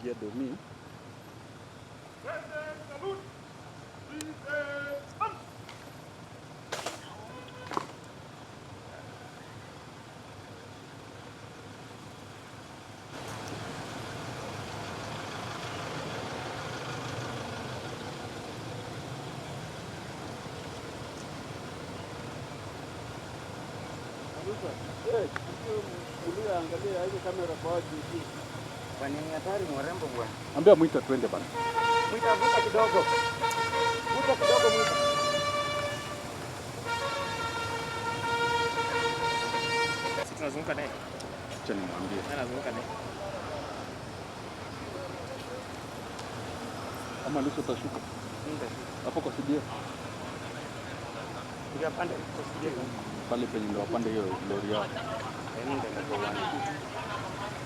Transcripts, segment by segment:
kupigia Domi. Angalia hiyo kamera kwa juu. Kwani ni hatari mrembo bwana. Ambia mwita twende bana. Mwita vuta kidogo. Vuta kidogo mwita. Sisi tunazunguka naye. Acha nimwambie. Anazunguka naye. Ama nusu utashuka. Ndio. Hapo kwa CDF. Ndio pande kwa CDF. Pale penye ndo wapande hiyo lori yao. Ndio ndio bwana.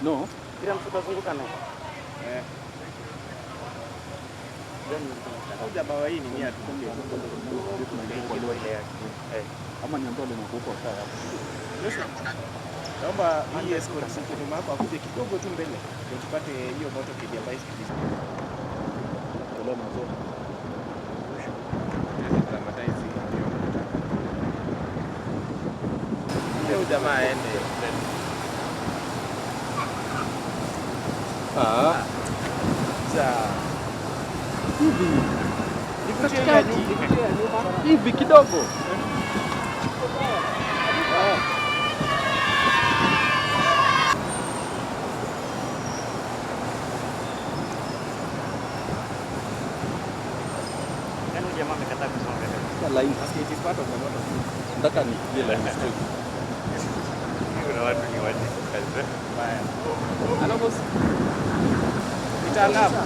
No. Kila mtu tazunguka naye. Hoja bawa hii ni mia tu. Ama niambie leo huko sawa hapo. Naomba hii escort siku nyuma hapo akuje kidogo tu mbele. Ndio tupate hiyo moto kidia bicycle. Ndio mazuri. Leo jamaa aende. Hivi kidogo. Yaani jamaa amekataa kusonga. Sasa line It is part of the motor. ndaka ni ile line. Kuna watu ni waje kazi. Baya. Hello boss. Itaalamu.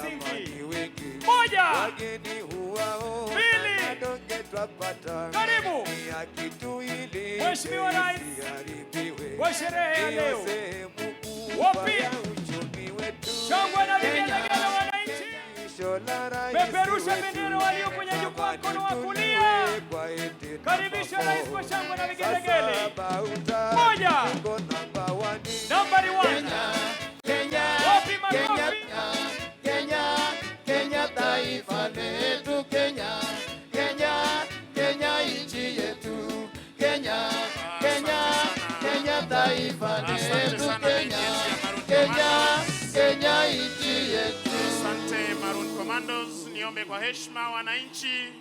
msingi. Moja, mbili, karibu Mheshimiwa Rais kwa sherehe ya leo. Wapi shangwe na vigelegele wananchi, peperusha bendera walio kwenye jukwaa mkono wa kulia. Karibisha rais kwa shangwe na vigelegele. Moja, nambari 1. Wapi makofi? Kenya taifa letu, Kenya nchi yetu, Kenya taifa letu, Kenya nchi yetu. Asante Maroon Commandos, niombe kwa heshima wananchi.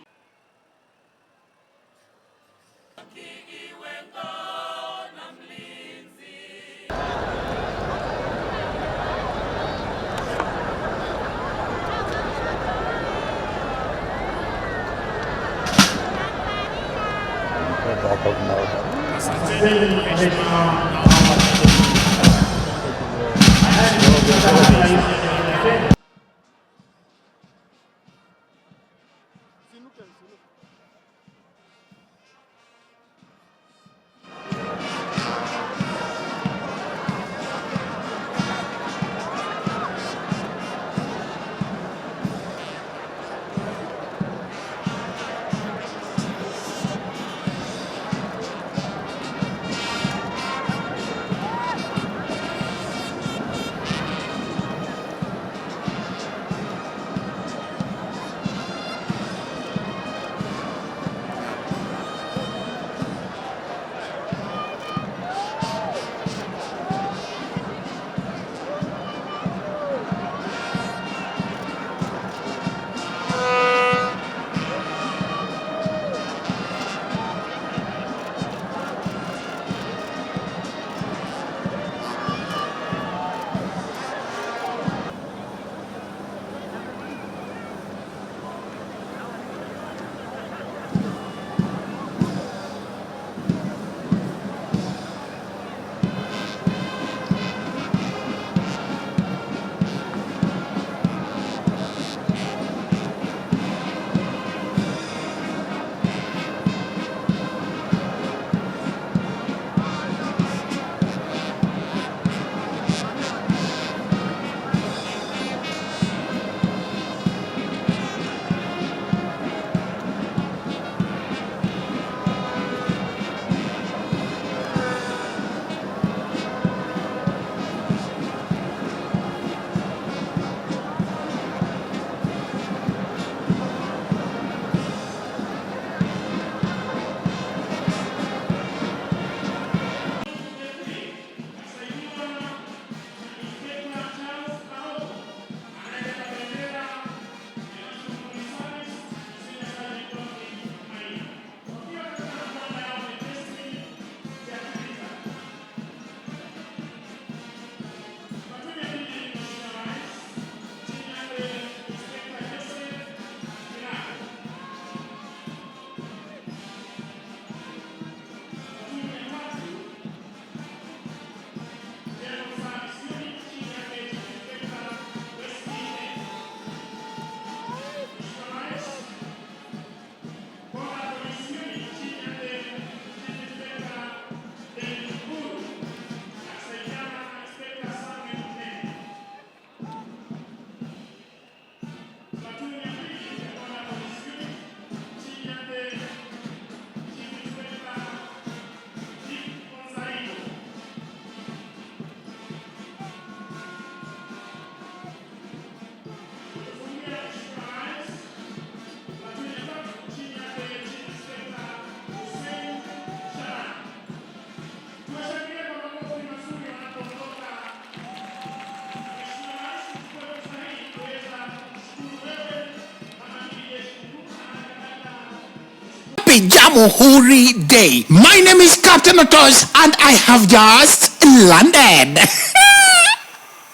Jamhuri Day. My name is Captain Otos and I have just landed.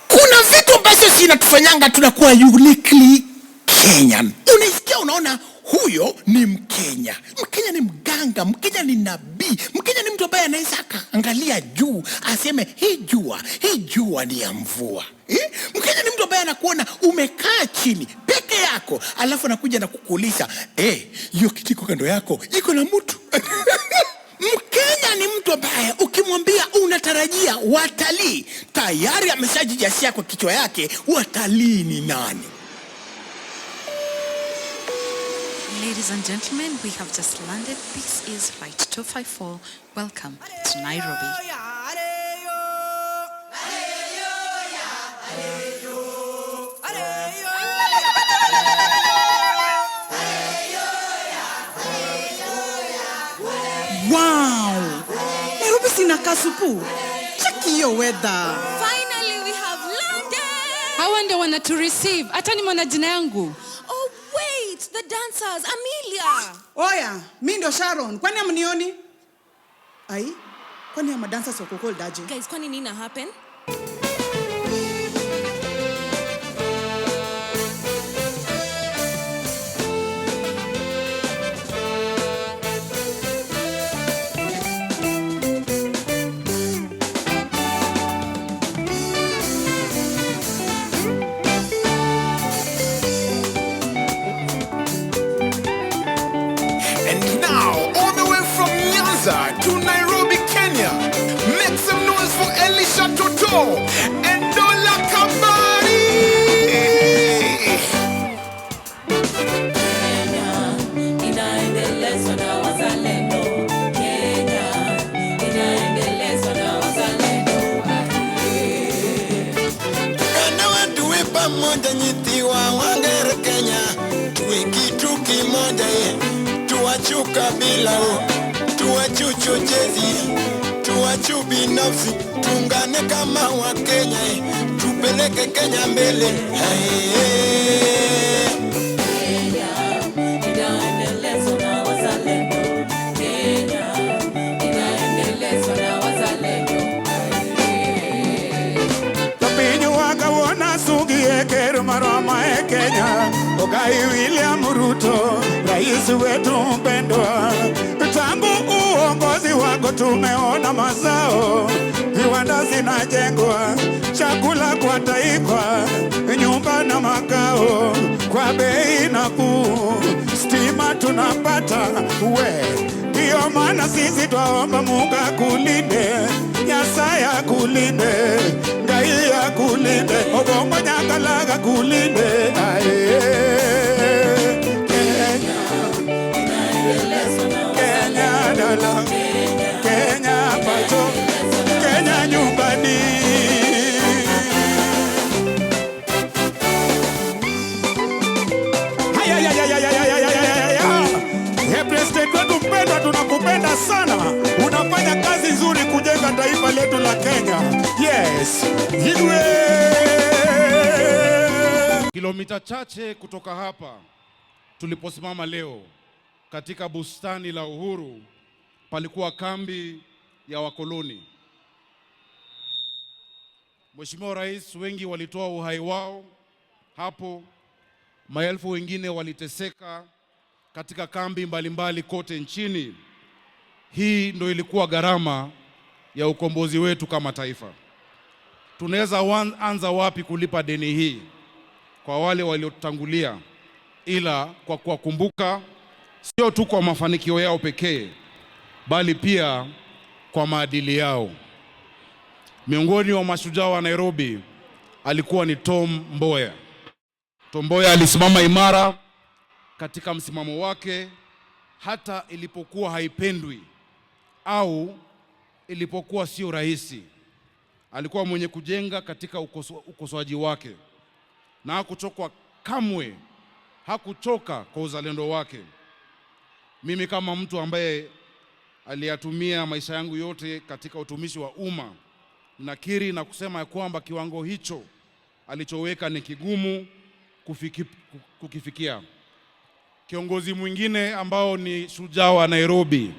Kuna vitu ambazo zinatufanyanga tunakuwa uniquely Kenyan. Unasikia unaona huyo ni Mkenya. Mkenya ni mganga, Mkenya ni nabii. Mkenya ni mtu ambaye anaweza akaangalia juu, aseme hii jua ni ya mvua. Mkenya ni mtu ambaye anakuona umekaa chini peke yako, alafu anakuja na kukuuliza, hiyo kitiko kando yako iko na mtu. Mkenya ni mtu ambaye ukimwambia unatarajia watalii, tayari ameshajijasia kwa kichwa yake watalii ni nani. Ladies and gentlemen, we have just landed. This is Flight 254. Welcome to Nairobi. Wow! Nairobi sinakaa supu. Check your weather. Finally we have landed. Hawa ndio wana to receive. Hata nimeona jina yangu. Oh wait, the dancers, Amelia. Oya, mimi ndo Sharon. Kwani amnioni? Ai, kwani ama dancers wako cold aje? Guys, kwani nini na happen? To Nairobi, Kenya. Make some noise for Elisha Toto and Dola Kabari. Kenya, inaendelezwa na wazalendo. Kenya, inaendelezwa na wazalendo. Kanawa tuwe pamoja nyitiwa wangere Kenya. Tuwe kitu kimoja tuwachuka bila tuwachu chochezi, tuwachu binafsi, tungane kama wa Kenya, tupeleke Kenya mbele. Kenya, inaendelezwa na wazalendo. Kenya, inaendelezwa na wazalendo. Tapinyu waka wona sugi ekeru maroma Kenya. Ogai William Ruto, rais wetu mpendwa. Tangu uongozi wako tumeona mazao, viwanda zinajengwa, chakula kwa taifa, nyumba na makao kwa bei nafuu, stima tunapata ndio maana sisi twaomba Mungu akulinde, Nyasaye akulinde, Ngai akulinde, Obongo Nyakalaga akulinde. Kenya pato, Kenya nyumbani. President wetu mpendwa, tunakupenda sana. Unafanya kazi nzuri kujenga taifa letu la Kenya. Yes. Kilomita chache kutoka hapa tuliposimama leo katika bustani la Uhuru palikuwa kambi ya wakoloni. Mheshimiwa Rais, wengi walitoa uhai wao hapo, maelfu wengine waliteseka katika kambi mbalimbali kote nchini. Hii ndio ilikuwa gharama ya ukombozi wetu kama taifa. Tunaweza anza wapi kulipa deni hii kwa wale waliotangulia, ila kwa kuwakumbuka sio tu kwa mafanikio yao pekee, bali pia kwa maadili yao. Miongoni wa mashujaa wa Nairobi alikuwa ni Tom Mboya. Tom Mboya alisimama imara katika msimamo wake hata ilipokuwa haipendwi au ilipokuwa sio rahisi. Alikuwa mwenye kujenga katika ukosoaji wake na hakuchoka kamwe, hakuchoka kwa uzalendo wake. Mimi kama mtu ambaye aliyatumia maisha yangu yote katika utumishi wa umma, nakiri na kusema ya kwamba kiwango hicho alichoweka ni kigumu kukifikia. Kiongozi mwingine ambao ni shujaa wa Nairobi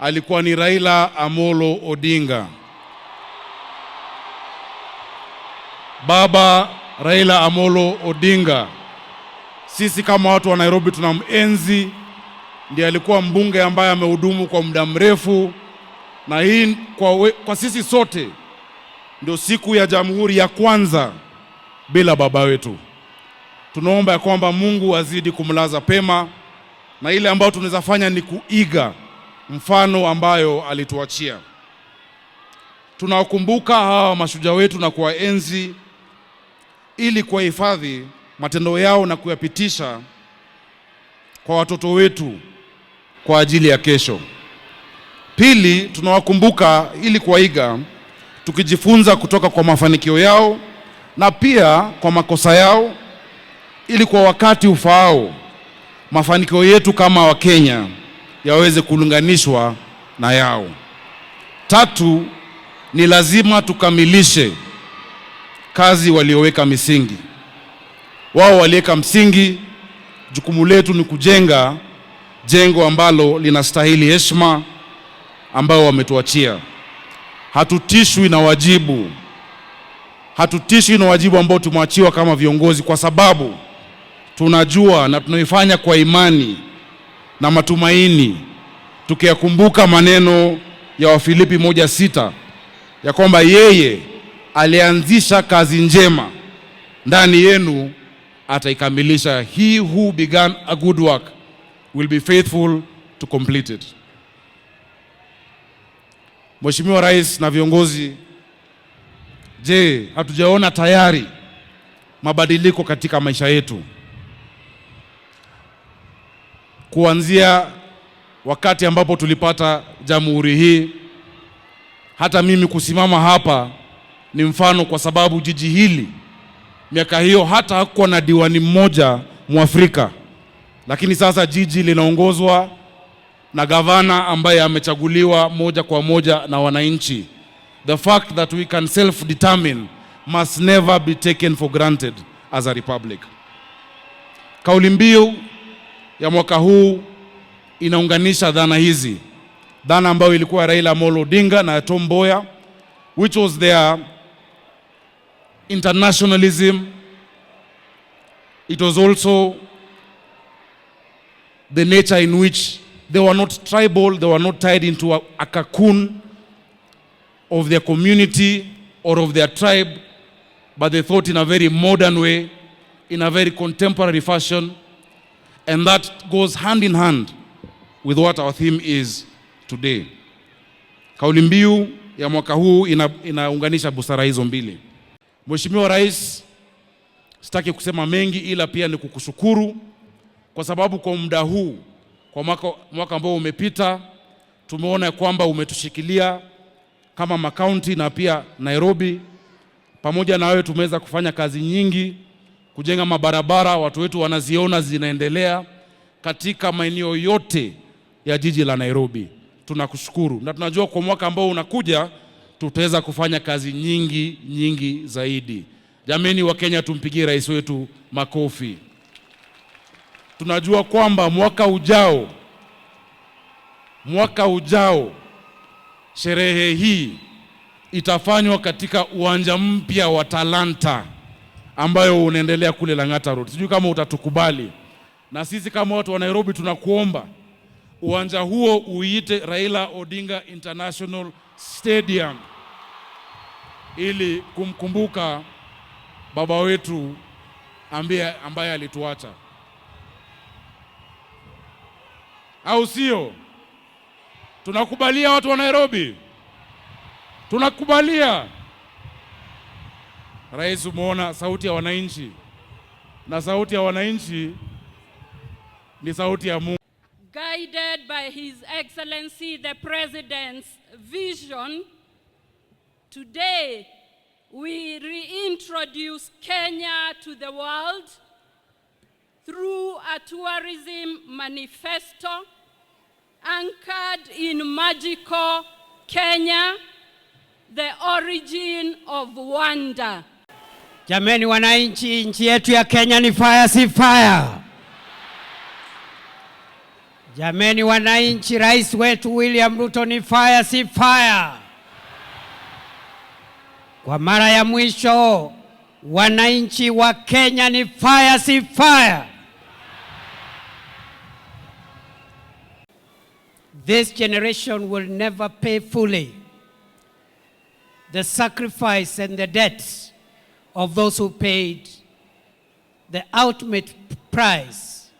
alikuwa ni Raila Amolo Odinga. Baba Raila Amolo Odinga, sisi kama watu wa Nairobi tunamenzi. Ndiye alikuwa mbunge ambaye amehudumu kwa muda mrefu, na hii kwa sisi sote ndio siku ya Jamhuri ya kwanza bila baba wetu. Tunaomba ya kwamba Mungu azidi kumlaza pema, na ile ambayo tunaweza fanya ni kuiga mfano ambayo alituachia. Tunawakumbuka hawa mashujaa wetu na kuwaenzi ili kuwahifadhi matendo yao na kuyapitisha kwa watoto wetu kwa ajili ya kesho. Pili, tunawakumbuka ili kuwaiga, tukijifunza kutoka kwa mafanikio yao na pia kwa makosa yao, ili kwa wakati ufaao mafanikio yetu kama Wakenya yaweze kulinganishwa na yao. Tatu, ni lazima tukamilishe kazi walioweka misingi. Wao waliweka msingi, jukumu letu ni kujenga jengo ambalo linastahili heshima ambao wametuachia. Hatutishwi na wajibu. Hatutishwi na wajibu ambao tumeachiwa kama viongozi, kwa sababu tunajua na tunaifanya kwa imani na matumaini, tukiyakumbuka maneno ya Wafilipi 1:6 ya kwamba yeye alianzisha kazi njema ndani yenu ataikamilisha. He who began a good work will be faithful to complete it. Mheshimiwa Rais na viongozi, je, hatujaona tayari mabadiliko katika maisha yetu? Kuanzia wakati ambapo tulipata jamhuri hii, hata mimi kusimama hapa ni mfano, kwa sababu jiji hili miaka hiyo hata hakuwa na diwani mmoja Mwafrika, lakini sasa jiji linaongozwa na gavana ambaye amechaguliwa moja kwa moja na wananchi. The fact that we can self-determine must never be taken for granted as a republic. Kauli mbiu ya mwaka huu inaunganisha dhana hizi. Dhana ambayo ilikuwa Raila Amolo Odinga na Tom Mboya, which was their internationalism. It was also the nature in which they were not tribal, they were not tied into a cocoon of their community or of their tribe, but they thought in a very modern way, in a very contemporary fashion, and that goes hand in hand with what our theme is today. Kauli mbiu ya mwaka huu inaunganisha busara hizo mbili. Mheshimiwa Rais, sitaki kusema mengi, ila pia ni kukushukuru kwa sababu kwa muda huu, kwa mwaka ambao umepita, tumeona kwamba umetushikilia kama makaunti na pia Nairobi. Pamoja na wewe tumeweza kufanya kazi nyingi, kujenga mabarabara, watu wetu wanaziona zinaendelea katika maeneo yote ya jiji la Nairobi. Tunakushukuru na tunajua kwa mwaka ambao unakuja tutaweza kufanya kazi nyingi zaidi. Jameni wa Kenya, tumpigie rais wetu makofi. Tunajua kwamba mwaka ujao sherehe hii itafanywa katika uwanja mpya wa Talanta ambayo unaendelea kule Lang'ata Road. Sijui kama utatukubali. Na sisi kama watu wa Nairobi tunakuomba uwanja huo uite Raila Odinga International Stadium ili kumkumbuka baba wetu ambaye alituacha. Au sio? Tunakubalia watu wa Nairobi? Tunakubalia. Rais, umeona sauti ya wananchi, na sauti ya wananchi ni sauti ya Mungu. Guided by His Excellency the President's vision, today we reintroduce Kenya to the world through a tourism manifesto anchored in magical Kenya, the origin of wonder. Jameni wananchi, nchi yetu ya Kenya ni fire si fire. Jameni wananchi, rais wetu William Ruto ni fire si fire. Kwa mara ya mwisho, wananchi wa Kenya ni fire si fire. This generation will never pay fully the sacrifice and the debt of those who paid the ultimate price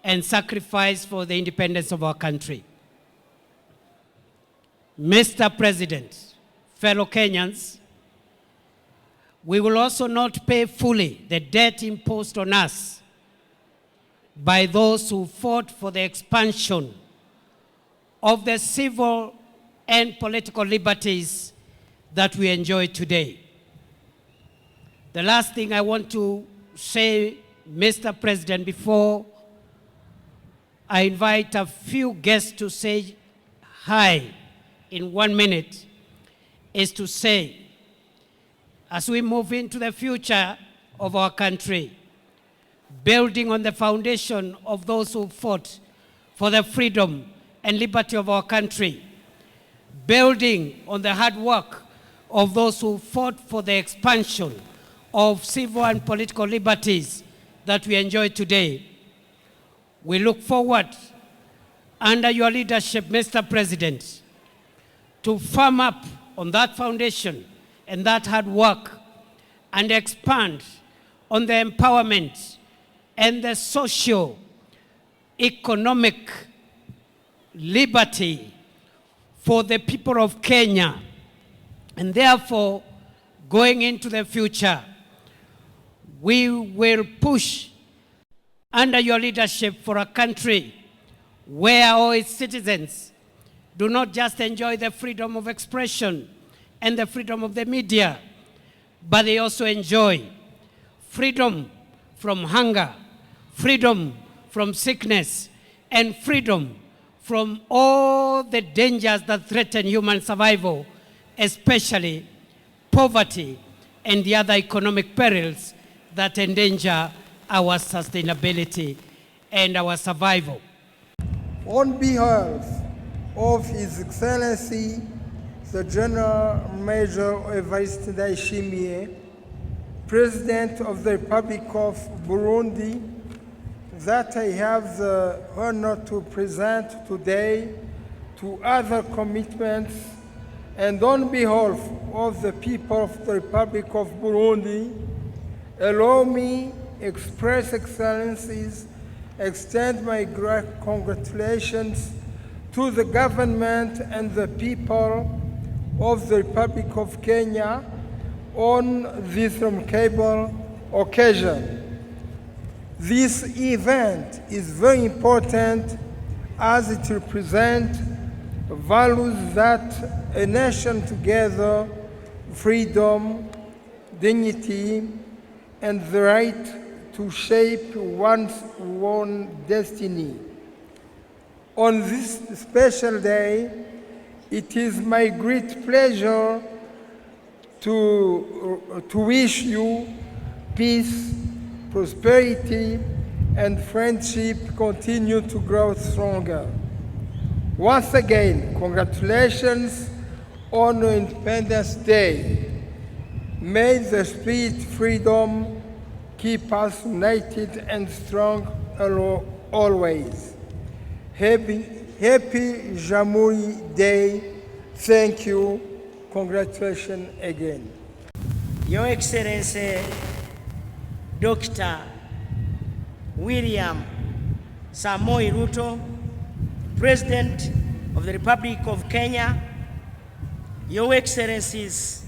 and sacrifice for the independence of our country. Mr. President, fellow Kenyans, we will also not pay fully the debt imposed on us by those who fought for the expansion of the civil and political liberties that we enjoy today. The last thing I want to say, Mr. President, before I invite a few guests to say hi in 1 minute, is to say, as we move into the future of our country, building on the foundation of those who fought for the freedom and liberty of our country, building on the hard work of those who fought for the expansion of civil and political liberties that we enjoy today, we look forward, under your leadership, Mr. President, to firm up on that foundation and that hard work and expand on the empowerment and the socio-economic liberty for the people of Kenya. And therefore, going into the future, we will push under your leadership for a country where all its citizens do not just enjoy the freedom of expression and the freedom of the media, but they also enjoy freedom from hunger, freedom from sickness, and freedom from all the dangers that threaten human survival, especially poverty and the other economic perils that endanger our sustainability and our survival. On behalf of His Excellency, the General Major Evariste Ndayishimiye, President of the Republic of Burundi, that I have the honor to present today to other commitments, and on behalf of the people of the Republic of Burundi, allow me, Express Excellencies, extend my great congratulations to the government and the people of the Republic of Kenya on this remarkable occasion. This event is very important as it represents values that a nation together, freedom, dignity, and the right to shape one's own destiny. On this special day, it is my great pleasure to wish you peace, prosperity, and friendship continue to grow stronger. Once again, congratulations on Independence Day. May the spirit freedom keep us united and strong always. Happy Jamhuri Day. Thank you. Congratulations again. Your Excellency, Dr. William Samoei Ruto, President of the Republic of Kenya, Your Excellencies,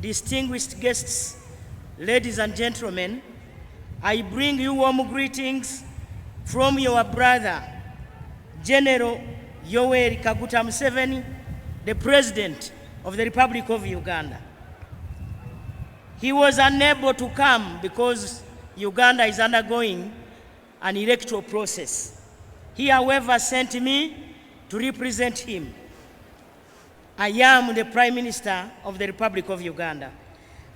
distinguished guests, ladies and gentlemen, I bring you warm greetings from your brother, General Yoweri Kaguta Museveni, the President of the Republic of Uganda. He was unable to come because Uganda is undergoing an electoral process. He, however, sent me to represent him. I am the Prime Minister of the Republic of Uganda.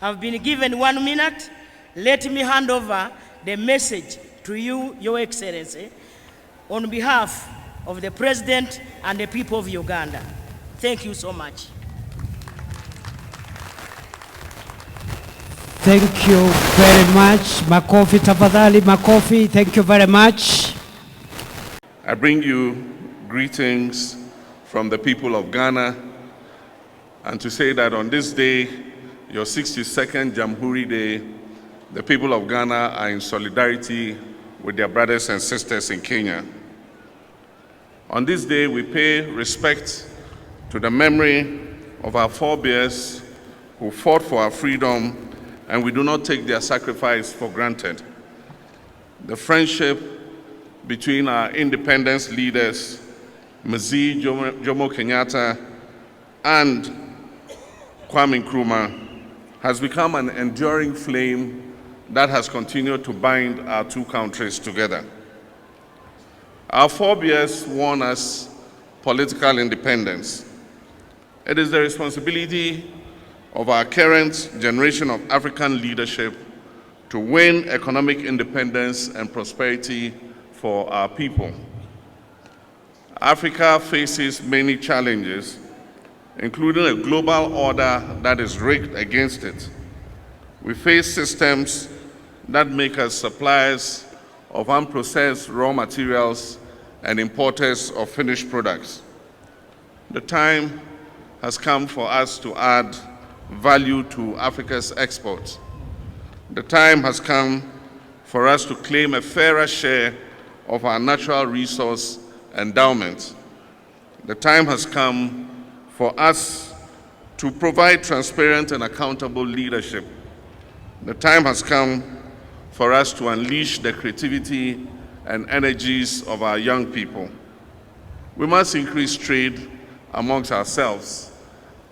I've been given 1 minute. Let me hand over the message to you, Your Excellency, on behalf of the President and the people of Uganda. Thank you so much. Thank you very much. Makofi tafadhali, makofi. Thank you very much. I bring you greetings from the people of Ghana, and to say that on this day, your 62nd Jamhuri Day, the people of Ghana are in solidarity with their brothers and sisters in Kenya. On this day, we pay respect to the memory of our forebears who fought for our freedom, and we do not take their sacrifice for granted. The friendship between our independence leaders, Mzee Jomo Kenyatta and Kwame Nkrumah, has become an enduring flame that has continued to bind our two countries together. Our forebears won us political independence. It is the responsibility of our current generation of African leadership to win economic independence and prosperity for our people. Africa faces many challenges, including a global order that is rigged against it. We face systems that make us suppliers of unprocessed raw materials and importers of finished products. The time has come for us to add value to Africa's exports. The time has come for us to claim a fairer share of our natural resource endowment. The time has come for us to provide transparent and accountable leadership. The time has come for us to unleash the creativity and energies of our young people. We must increase trade amongst ourselves,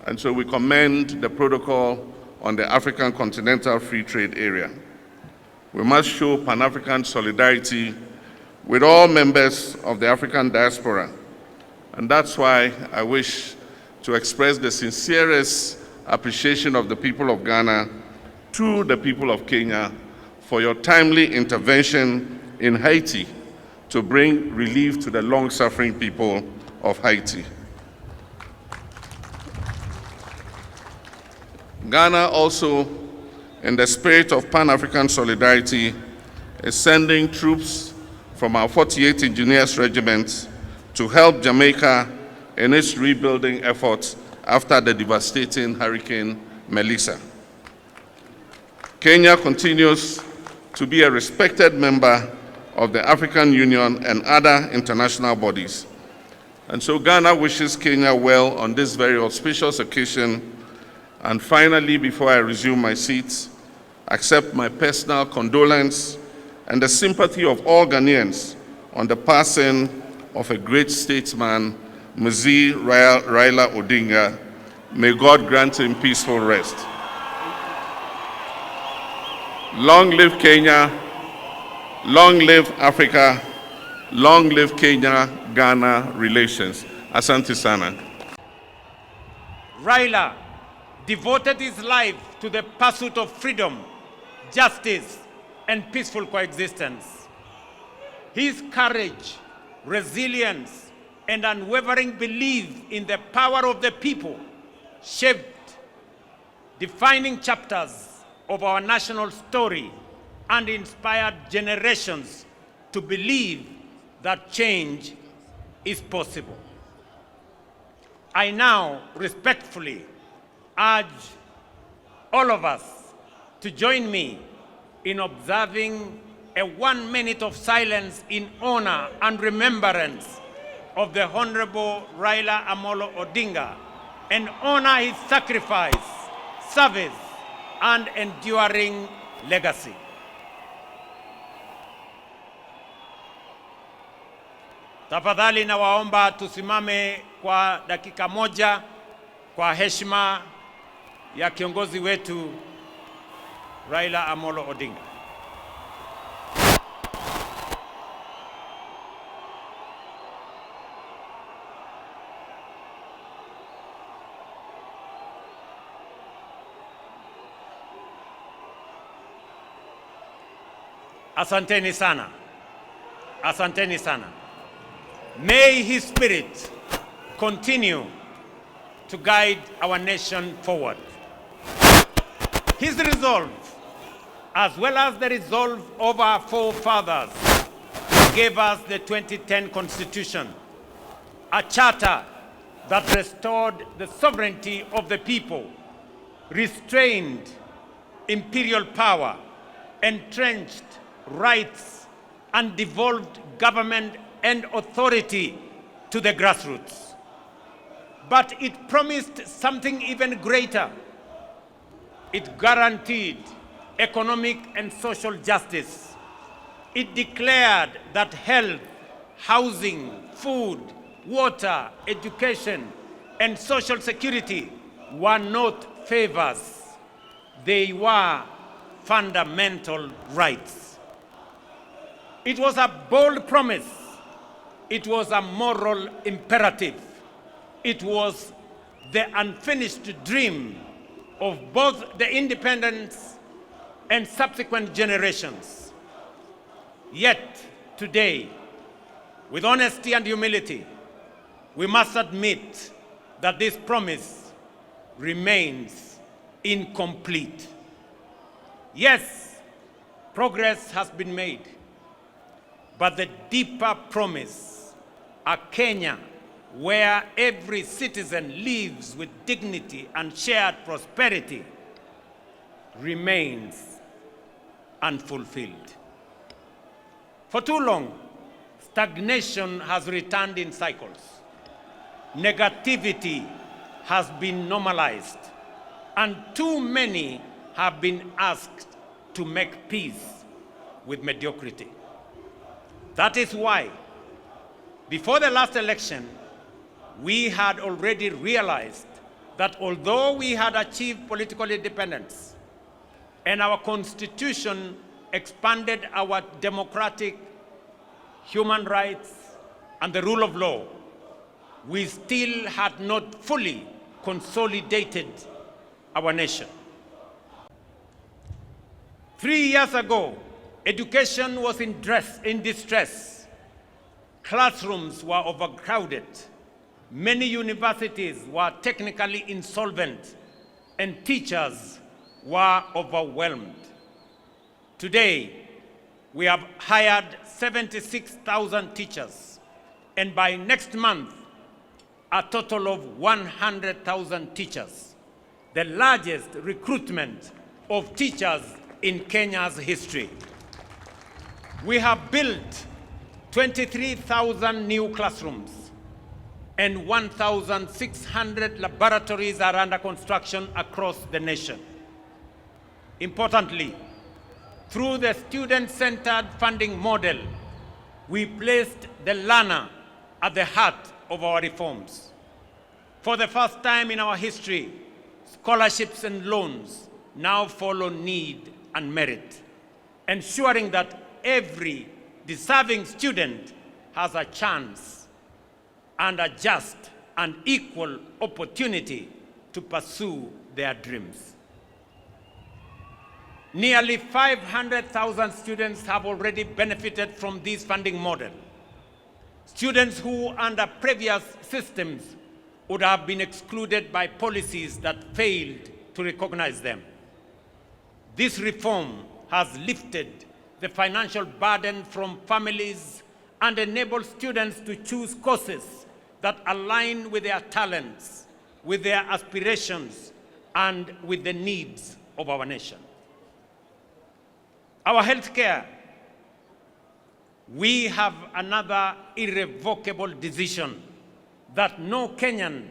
and so we commend the protocol on the African Continental Free Trade Area. We must show Pan-African solidarity with all members of the African diaspora, and that's why I wish to express the sincerest appreciation of the people of Ghana to the people of Kenya for your timely intervention in Haiti to bring relief to the long-suffering people of Haiti. Ghana also, in the spirit of Pan-African solidarity, is sending troops from our 48th Engineers Regiment to help Jamaica in its rebuilding efforts after the devastating Hurricane Melissa. Kenya continues to be a respected member of the African Union and other international bodies. And so Ghana wishes Kenya well on this very auspicious occasion. And finally, before I resume my seat, accept my personal condolence and the sympathy of all Ghanaians on the passing of a great statesman, Mzee Raila Odinga. May God grant him peaceful rest. Long live Kenya, long live Africa, long live Kenya-Ghana relations. Asante sana. Raila devoted his life to the pursuit of freedom, justice, and peaceful coexistence. His courage, resilience, and unwavering belief in the power of the people shaped defining chapters of our national story and inspired generations to believe that change is possible. I now respectfully urge all of us to join me in observing a 1 minute of silence in honor and remembrance of the Honorable Raila Amolo Odinga and honor his sacrifice, service, and enduring legacy. Tafadhali nawaomba tusimame kwa dakika moja kwa heshima ya kiongozi wetu Raila Amolo Odinga. Asanteni sana. Asanteni sana. May his spirit continue to guide our nation forward. His resolve, as well as the resolve of our forefathers, gave us the 2010 Constitution, a charter that restored the sovereignty of the people restrained imperial power, entrenched rights, and devolved government and authority to the grassroots. But it promised something even greater. It guaranteed economic and social justice. It declared that health, housing, food, water, education, and social security were not favors. They were fundamental rights. It was a bold promise. It was a moral imperative. It was the unfinished dream of both the independence and subsequent generations. Yet today, with honesty and humility, we must admit that this promise remains incomplete. Yes, progress has been made, but the deeper promise, a Kenya where every citizen lives with dignity and shared prosperity, remains unfulfilled. For too long, stagnation has returned in cycles. Negativity has been normalized, and too many have been asked to make peace with mediocrity. That is why, before the last election, we had already realized that although we had achieved political independence and our constitution expanded our democratic human rights and the rule of law, we still had not fully consolidated our nation. 3 years ago, education was in distress. Classrooms were overcrowded. Many universities were technically insolvent, and teachers were overwhelmed. Today, we have hired 76,000 teachers, and by next month, a total of 100,000 teachers, the largest recruitment of teachers in Kenya's history. We have built 23,000 new classrooms, and 1,600 laboratories are under construction across the nation. Importantly, through the student-centered funding model, we placed the learner at the heart of our reforms. For the first time in our history, scholarships and loans now follow need and merit, ensuring that every deserving student has a chance and a just and equal opportunity to pursue their dreams. Nearly 500,000 students have already benefited from this funding model. Students who, under previous systems, would have been excluded by policies that failed to recognize them. This reform has lifted the financial burden from families and enabled students to choose courses that align with their talents, with their aspirations, and with the needs of our nation. Our healthcare, we have another irrevocable decision that no Kenyan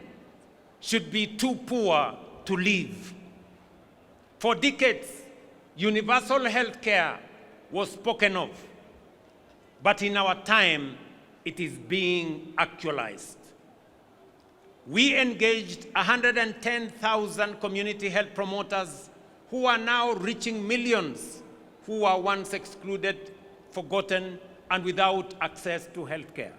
should be too poor to live. For decades, universal health care was spoken of, but in our time, it is being actualized. We engaged 110,000 community health promoters who are now reaching millions who were once excluded, forgotten, and without access to health care.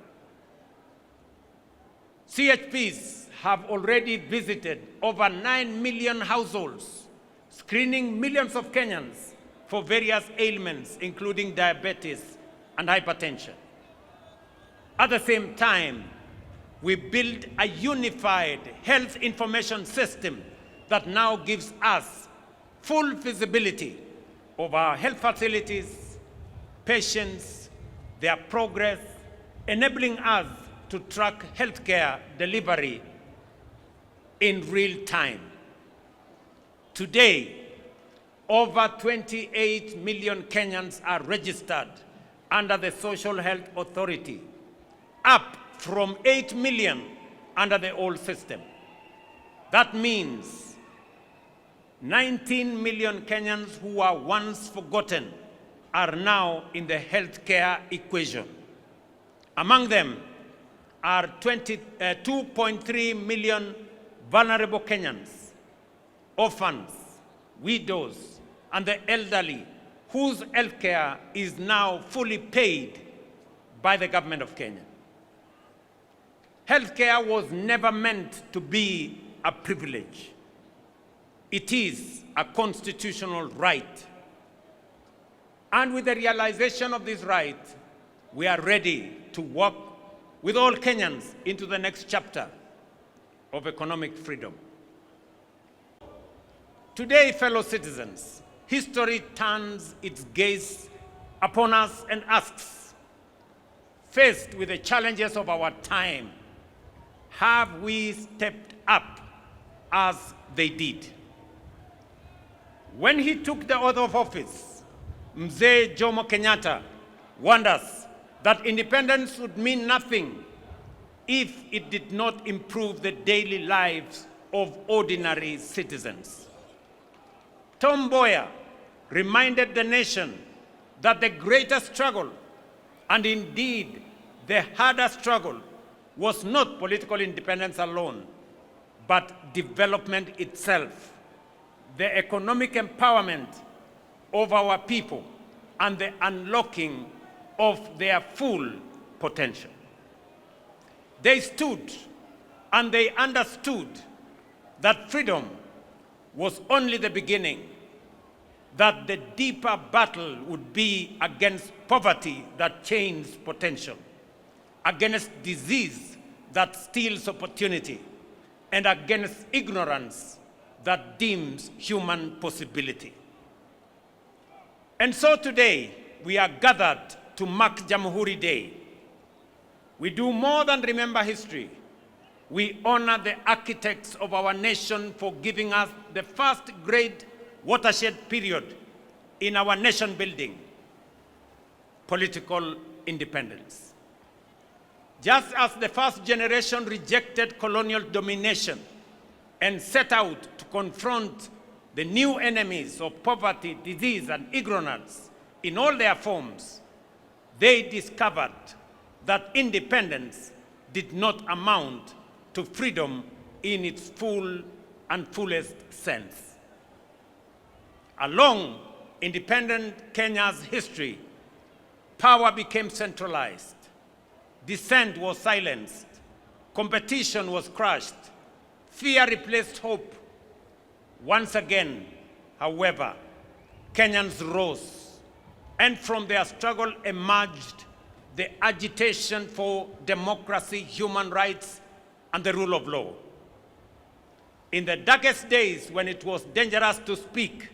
CHPs have already visited over 9 million households, screening millions of Kenyans for various ailments, including diabetes and hypertension. At the same time, we built a unified health information system that now gives us full visibility of our health facilities, patients, their progress, enabling us to track healthcare delivery in real time. Today, over 28 million Kenyans are registered under the Social Health Authority, up from 8 million under the old system. That means 19 million Kenyans who were once forgotten are now in the healthcare equation. Among them are 2.3 million vulnerable Kenyans, orphans, widows, and the elderly, whose healthcare is now fully paid by the government of Kenya. Healthcare was never meant to be a privilege. It is a constitutional right. And with the realization of this right, we are ready to work with all Kenyans into the next chapter of economic freedom. Today, fellow citizens, history turns its gaze upon us and asks, faced with the challenges of our time, have we stepped up as they did? When he took the oath of office, Mzee Jomo Kenyatta warned us that independence would mean nothing if it did not improve the daily lives of ordinary citizens. Tom Mboya reminded the nation that the greatest struggle, and indeed the hardest struggle, was not political independence alone, but development itself, the economic empowerment of our people, and the unlocking of their full potential. They stood and they understood that freedom was only the beginning, that the deeper battle would be against poverty that chains potential, against disease that steals opportunity, and against ignorance that dims human possibility. And so today, we are gathered to mark Jamhuri Day. We do more than remember history. We honor the architects of our nation for giving us the first great watershed period in our nation building, political independence. Just as the first generation rejected colonial domination and set out to confront the new enemies of poverty, disease, and ignorance in all their forms, they discovered that independence did not amount to freedom in its full and fullest sense. Along independent Kenya's history, power became centralized, dissent was silenced, competition was crushed, fear replaced hope. Once again, however, Kenyans rose, and from their struggle emerged the agitation for democracy, human rights, and the rule of law. In the darkest days when it was dangerous to speak,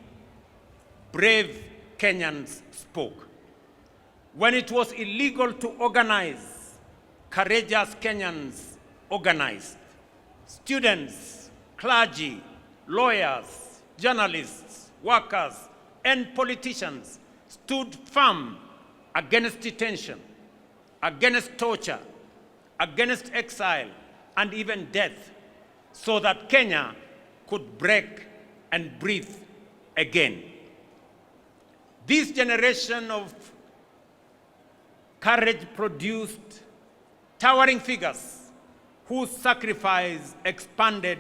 brave Kenyans spoke. When it was illegal to organize, courageous Kenyans organized. Students, clergy, lawyers, journalists, workers, and politicians stood firm against detention, against torture, against exile, and even death, so that Kenya could break and breathe again. This generation of courage produced towering figures whose sacrifice expanded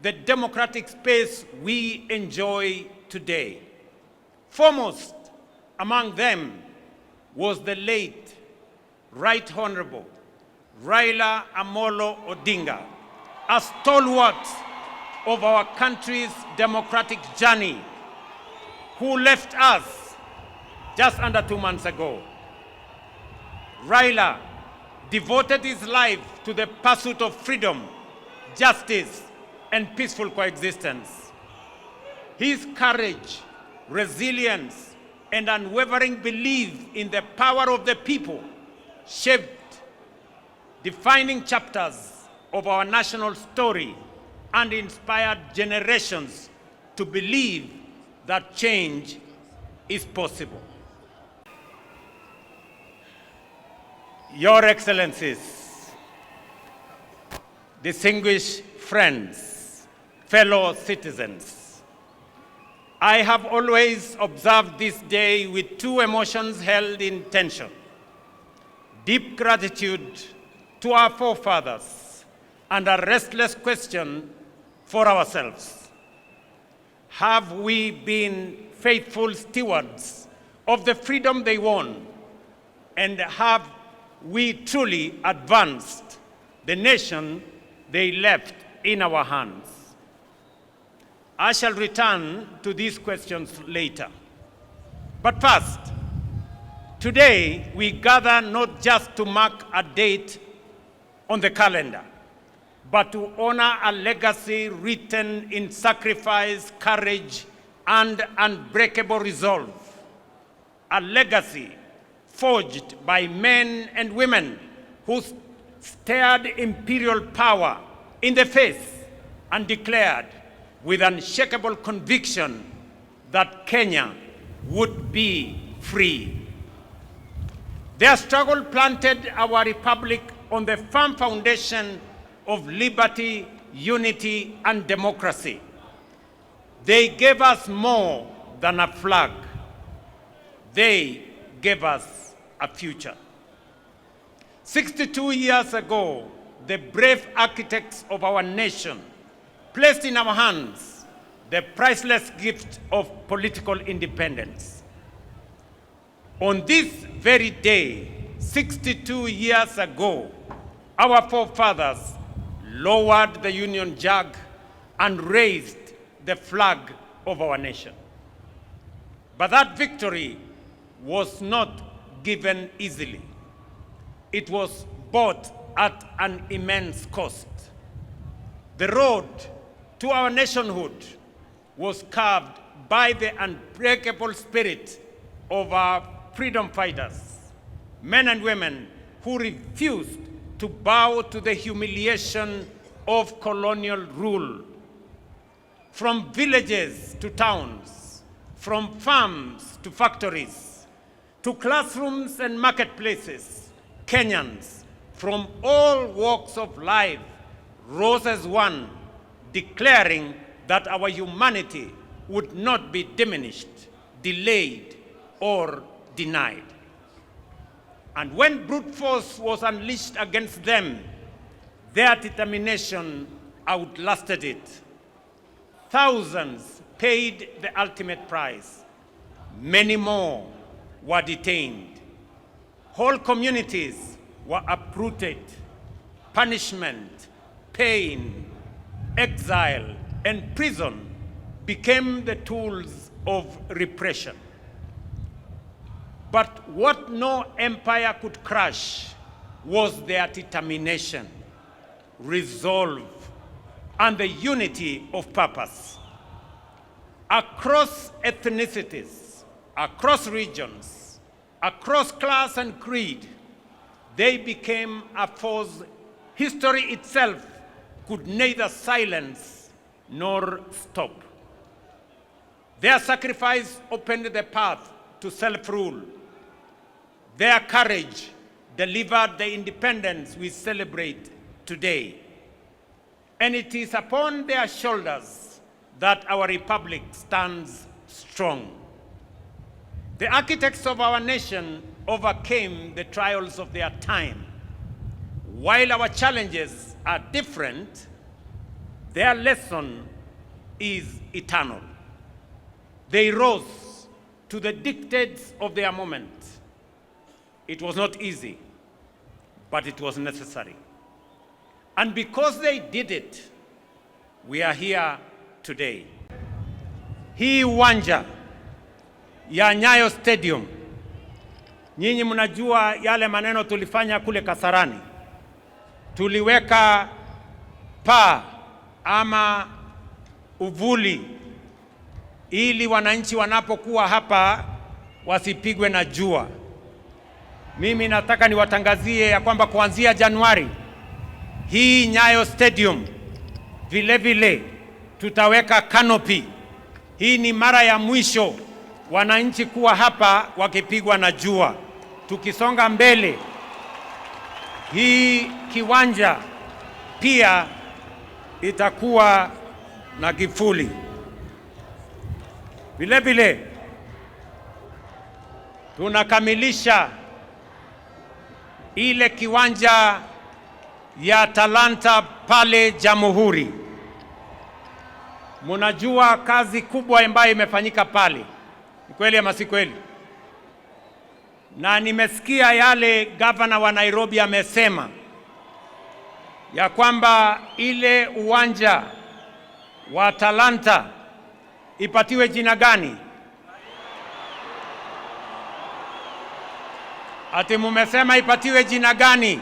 the democratic space we enjoy today. Foremost among them was the late Right Honorable Raila Amolo Odinga, a stalwart of our country's democratic journey, who left us just under 2 months ago. Raila devoted his life to the pursuit of freedom, justice, and peaceful coexistence. His courage, resilience, and unwavering belief in the power of the people shaped defining chapters of our national story and inspired generations to believe that change is possible. Your Excellencies, distinguished friends, fellow citizens, I have always observed this day with two emotions held in tension: deep gratitude to our forefathers and a restless question for ourselves. Have we been faithful stewards of the freedom they won? And have we truly advanced the nation they left in our hands? I shall return to these questions later. But first, today we gather not just to mark a date on the calendar, but to honor a legacy written in sacrifice, courage, and unbreakable resolve. A legacy forged by men and women who stared imperial power in the face and declared with unshakable conviction that Kenya would be free. Their struggle planted our republic on the firm foundation of liberty, unity, and democracy. They gave us more than a flag. They gave us a future. 62 years ago, the brave architects of our nation placed in our hands the priceless gift of political independence. On this very day, 62 years ago, our forefathers lowered the Union Jack and raised the flag of our nation. But that victory was not given easily. It was bought at an immense cost. The road to our nationhood was carved by the unbreakable spirit of our freedom fighters, men and women who refused to bow to the humiliation of colonial rule. From villages to towns, from farms to factories, to classrooms and marketplaces, Kenyans from all walks of life rose as one, declaring that our humanity would not be diminished, delayed, or denied. And when brute force was unleashed against them, their determination outlasted it. Thousands paid the ultimate price. Many more were detained. Whole communities were uprooted. Punishment, pain, exile, and prison became the tools of repression. But what no empire could crush was their determination, resolve, and the unity of purpose. Across ethnicities, across regions, across class and creed, they became a force history itself could neither silence nor stop. Their sacrifice opened the path to self-rule. Their courage delivered the independence we celebrate today. And it is upon their shoulders that our republic stands strong. The architects of our nation overcame the trials of their time. While our challenges are different, their lesson is eternal. They rose to the dictates of their moment. It was not easy, but it was necessary. And because they did it, we are here today. Hii uwanja ya Nyayo Stadium, nyinyi mnajua yale maneno tulifanya kule Kasarani. Tuliweka paa ama uvuli ili wananchi wanapokuwa hapa wasipigwe na jua. Mimi nataka niwatangazie ya kwamba kuanzia Januari hii Nyayo Stadium vile vile tutaweka canopy Hii ni mara ya mwisho wananchi kuwa hapa wakipigwa na jua. Tukisonga mbele, hii kiwanja pia itakuwa na kivuli. Vile vile tunakamilisha ile kiwanja ya talanta pale Jamhuri. Munajua kazi kubwa ambayo imefanyika pale. Ni kweli ama si kweli? Na nimesikia yale gavana wa Nairobi amesema ya kwamba ile uwanja wa talanta ipatiwe jina gani? Ati mumesema ipatiwe jina gani?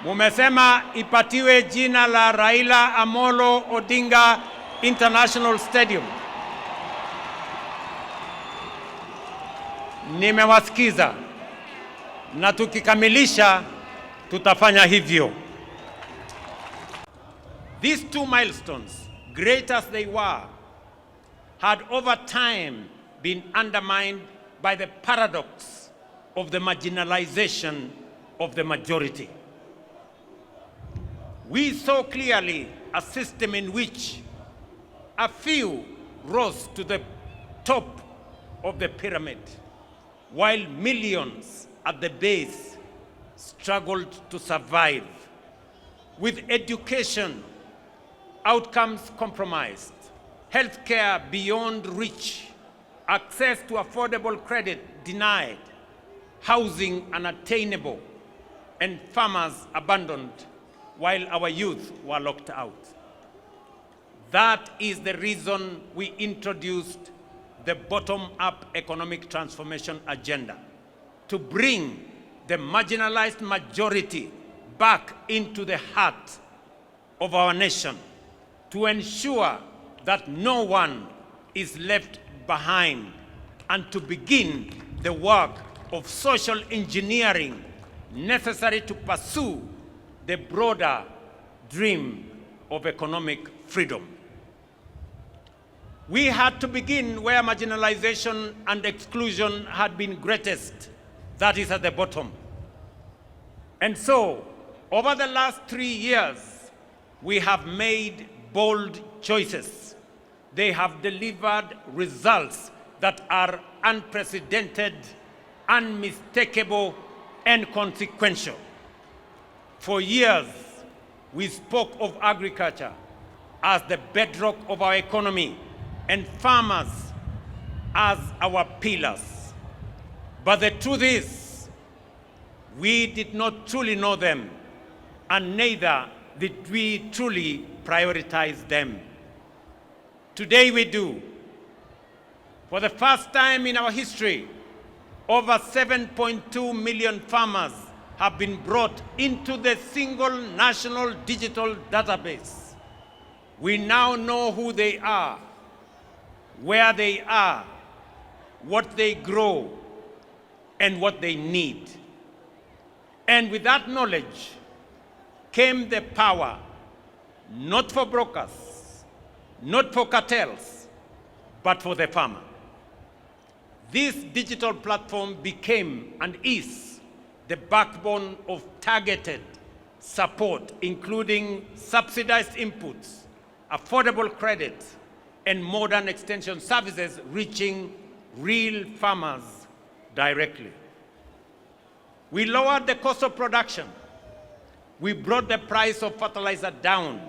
Mumesema ipatiwe jina la Raila Amolo Odinga International Stadium. Nimewasikiza na tukikamilisha tutafanya hivyo. These two milestones, great as they were, had over time been undermined by the paradox of the marginalization of the majority. We saw clearly a system in which a few rose to the top of the pyramid, while millions at the base struggled to survive, with education outcomes compromised, healthcare beyond reach, access to affordable credit denied, housing unattainable, and farmers abandoned while our youth were locked out. That is the reason we introduced the bottom-up economic transformation agenda, to bring the marginalized majority back into the heart of our nation, to ensure that no one is left behind, and to begin the work of social engineering necessary to pursue the broader dream of economic freedom. We had to begin where marginalization and exclusion had been greatest, that is at the bottom. And so, over the last 3 years, we have made bold choices. They have delivered results that are unprecedented, unmistakable, and consequential. For years, we spoke of agriculture as the bedrock of our economy and farmers as our pillars. But the truth is, we did not truly know them, and neither did we truly prioritize them. Today we do. For the first time in our history, over 7.2 million farmers have been brought into the single national digital database. We now know who they are, where they are, what they grow, and what they need. And with that knowledge came the power, not for brokers, not for cartels, but for the farmer. This digital platform became and is the backbone of targeted support, including subsidized inputs, affordable credit, and modern extension services reaching real farmers directly. We lowered the cost of production. We brought the price of fertilizer down.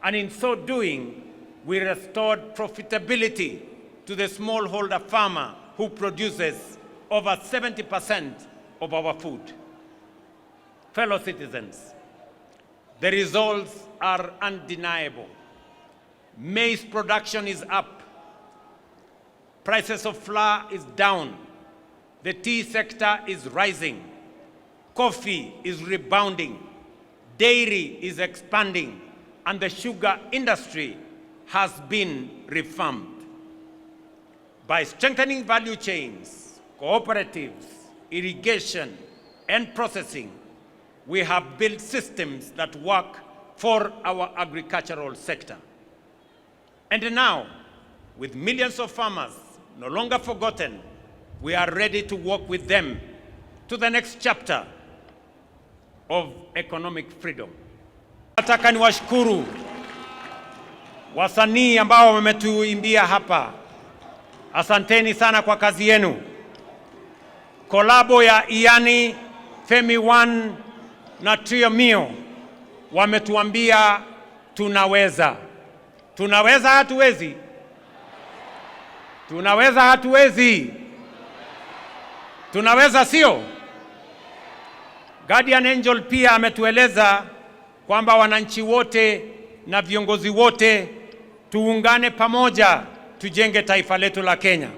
And in so doing, we restored profitability to the smallholder farmer who produces over 70% of our food. Fellow citizens, the results are undeniable. Maize production is up. Prices of flour is down. The tea sector is rising. Coffee is rebounding. Dairy is expanding. And the sugar industry has been reformed. By strengthening value chains, cooperatives, irrigation, and processing, we have built systems that work for our agricultural sector. And now, with millions of farmers no longer forgotten, we are ready to walk with them to the next chapter of economic freedom. Nataka niwashukuru wasanii ambao wametuimbia hapa. Asanteni sana kwa kazi yenu. Kolabo ya Iani, Femi One na Trio Mio wametuambia tunaweza. Tunaweza hatuwezi? Tunaweza hatuwezi? Tunaweza sio? Guardian Angel pia ametueleza kwamba wananchi wote na viongozi wote tuungane pamoja tujenge taifa letu la Kenya.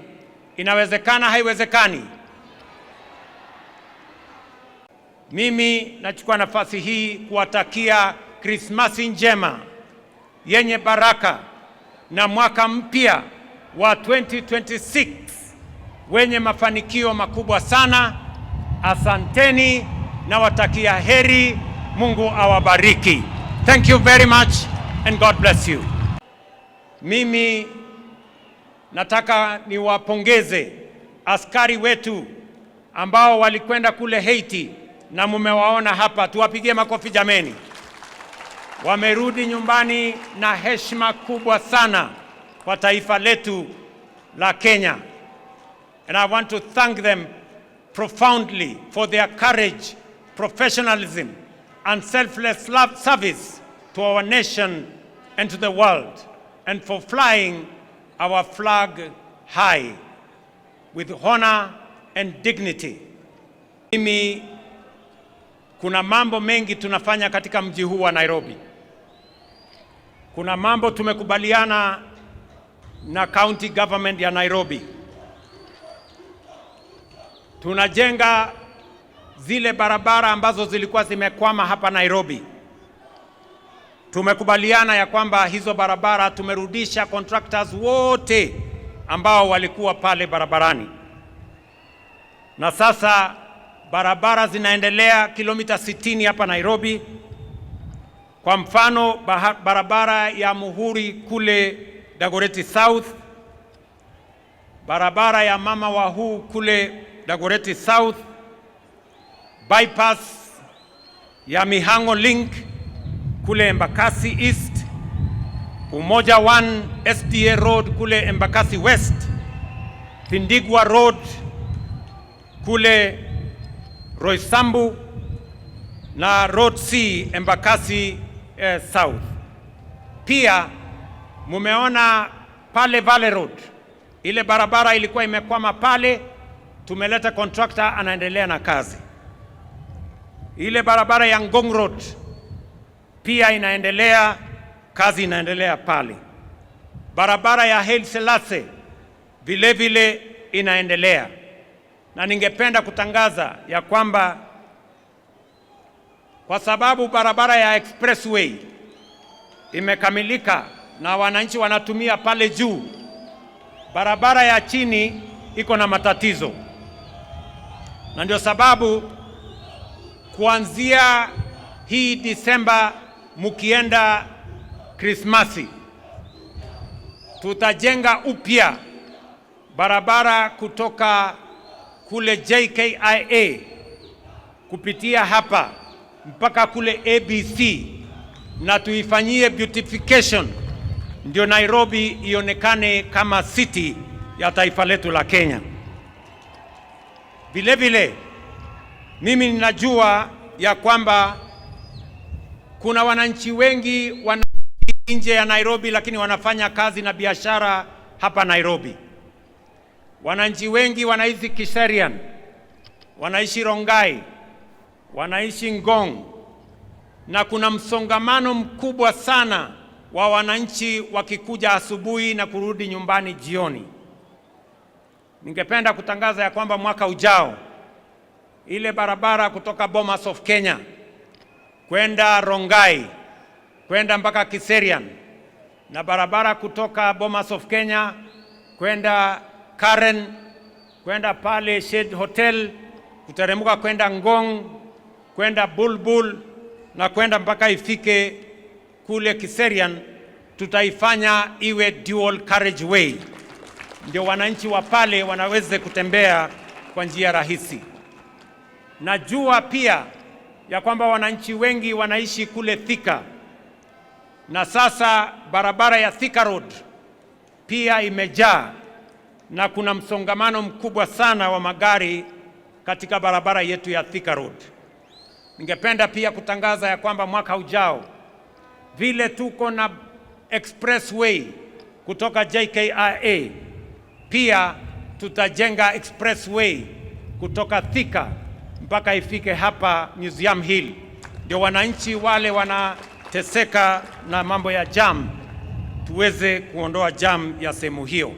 Inawezekana haiwezekani? Mimi nachukua nafasi hii kuwatakia Krismasi njema yenye baraka na mwaka mpya wa 2026 wenye mafanikio makubwa sana. Asanteni na watakia heri. Mungu awabariki. Thank you very much and God bless you. Mimi nataka niwapongeze askari wetu ambao walikwenda kule Haiti na mumewaona hapa. Tuwapigie makofi jameni. Wamerudi nyumbani na heshima kubwa sana kwa taifa letu la Kenya. And I want to thank them profoundly for their courage, professionalism, and selfless service to our nation and to the world, and for flying our flag high with honor and dignity. Mimi kuna mambo mengi tunafanya katika mji huu wa Nairobi. Kuna mambo tumekubaliana na county government ya Nairobi. Tunajenga zile barabara ambazo zilikuwa zimekwama hapa Nairobi. Tumekubaliana ya kwamba hizo barabara tumerudisha contractors wote ambao walikuwa pale barabarani. Na sasa barabara zinaendelea kilomita 60 hapa Nairobi. Kwa mfano barabara ya Muhuri kule Dagoretti South, barabara ya Mama Wahu kule Dagoretti South, bypass ya Mihango Link kule Embakasi East, Umoja 1 SDA Road kule Embakasi West, Tindigwa Road kule Roysambu na Road C Embakasi South. Pia mumeona pale Valley Road, ile barabara ilikuwa imekwama pale, tumeleta contractor anaendelea na kazi. Ile barabara ya Ngong Road pia inaendelea, kazi inaendelea pale. Barabara ya Haile Selassie vile vile inaendelea. Na ningependa kutangaza ya kwamba kwa sababu barabara ya expressway imekamilika na wananchi wanatumia pale juu, barabara ya chini iko na matatizo. Na ndio sababu kuanzia hii Disemba mukienda Krismasi, tutajenga upya barabara kutoka kule JKIA kupitia hapa mpaka kule ABC na tuifanyie beautification, ndio Nairobi ionekane kama city ya taifa letu la Kenya. Vile vile mimi ninajua ya kwamba kuna wananchi wengi nje ya Nairobi lakini wanafanya kazi na biashara hapa Nairobi. Wananchi wengi wanaishi Kiserian, wanaishi Rongai, wanaishi Ngong, na kuna msongamano mkubwa sana wa wananchi wakikuja asubuhi na kurudi nyumbani jioni. Ningependa kutangaza ya kwamba mwaka ujao ile barabara kutoka Bomas of Kenya kwenda Rongai kwenda mpaka Kiserian na barabara kutoka Bomas of Kenya kwenda Karen kwenda pale Shade Hotel kuteremuka kwenda Ngong kwenda Bulbul na kwenda mpaka ifike kule Kiserian tutaifanya iwe dual carriageway, ndio wananchi wa pale wanaweze kutembea kwa njia rahisi. Najua pia ya kwamba wananchi wengi wanaishi kule Thika, na sasa barabara ya Thika Road pia imejaa na kuna msongamano mkubwa sana wa magari katika barabara yetu ya Thika Road. Ningependa pia kutangaza ya kwamba mwaka ujao vile tuko na expressway kutoka JKIA, pia tutajenga expressway kutoka Thika mpaka ifike hapa Museum Hill, ndio wananchi wale wanateseka na mambo ya jam tuweze kuondoa jam ya sehemu hiyo.